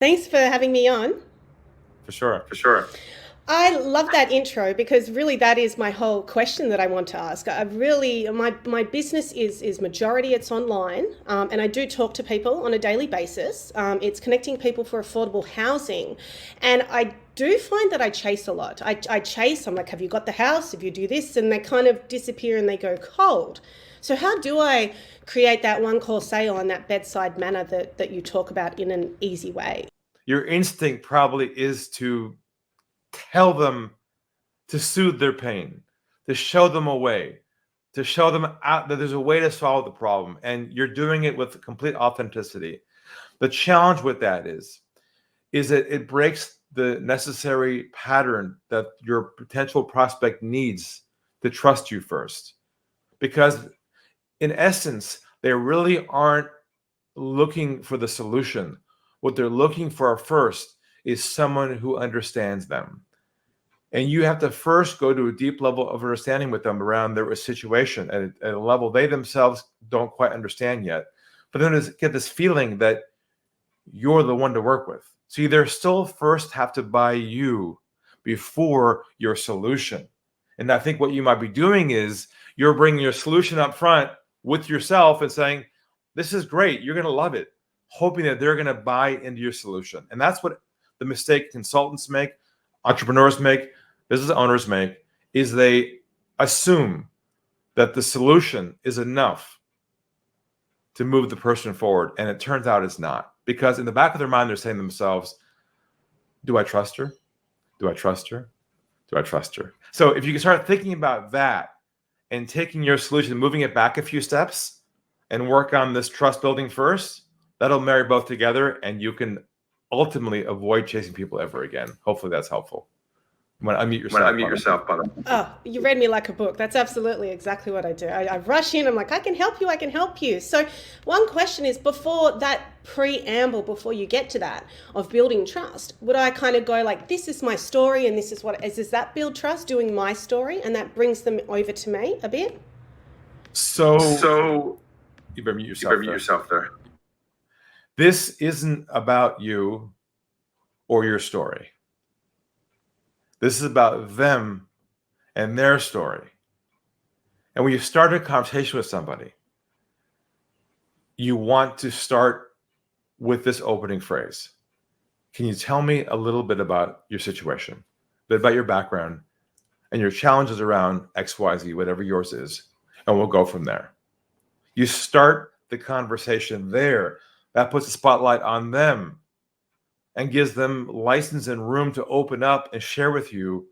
Thanks for having me on. For sure. I love that intro because really that is my whole question that I want to ask. I really, my business is majority it's online, and I do talk to people on a daily basis. It's connecting people for affordable housing, and I do find that I chase a lot. I chase. I'm like, have you got the house? If you do this, and they kind of disappear and they go cold. So how do I create that one call sale in that bedside manner that you talk about in an easy way? Your instinct probably is to tell them to soothe their pain, to show them a way, to show them out that there's a way to solve the problem. And you're doing it with complete authenticity. The challenge with that is that it breaks the necessary pattern that your potential prospect needs to trust you first. Because in essence, they really aren't looking for the solution. What they're looking for first is someone who understands them. And you have to first go to a deep level of understanding with them around their situation at a level they themselves don't quite understand yet. But then get this feeling that you're the one to work with. So they still first have to buy you before your solution. And I think what you might be doing is you're bringing your solution up front with yourself and saying, this is great, you're going to love it, hoping that they're going to buy into your solution. And that's what the mistake consultants make, entrepreneurs make, business owners make, is they assume that the solution is enough to move the person forward. And it turns out it's not. Because in the back of their mind, they're saying to themselves, do I trust her? Do I trust her? Do I trust her? So if you can start thinking about that and taking your solution, moving it back a few steps and work on this trust building first, that'll marry both together and you can ultimately avoid chasing people ever again. Hopefully that's helpful. You want to unmute yourself, Oh, you read me like a book. That's absolutely exactly what I do. I rush in. I'm like, I can help you. So one question is, before that preamble, before you get to that of building trust, would I kind of go like, this is my story and this is what is that build trust, doing my story, and that brings them over to me a bit? So you better mute yourself there. This isn't about you or your story. This is about them and their story. And when you start a conversation with somebody, you want to start with this opening phrase. Can you tell me a little bit about your situation, a bit about your background and your challenges around XYZ, whatever yours is, and we'll go from there. You start the conversation there. That puts a spotlight on them and gives them license and room to open up and share with you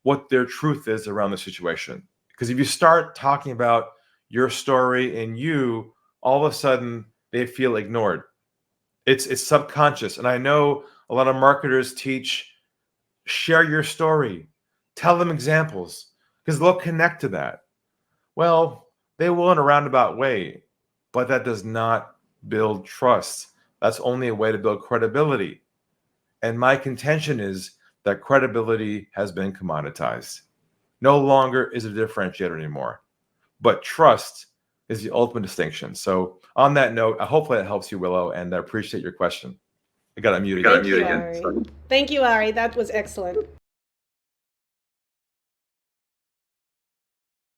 what their truth is around the situation. Because if you start talking about your story and you, all of a sudden they feel ignored. It's subconscious. And I know a lot of marketers teach, share your story, tell them examples, because they'll connect to that. Well, they will in a roundabout way, but that does not build trust. That's only a way to build credibility. And my contention is that credibility has been commoditized. No longer is a differentiator anymore. But trust is the ultimate distinction. So on that note, hopefully that helps you, Willow, and I appreciate your question. I got to mute again. Thank you, Ari. That was excellent.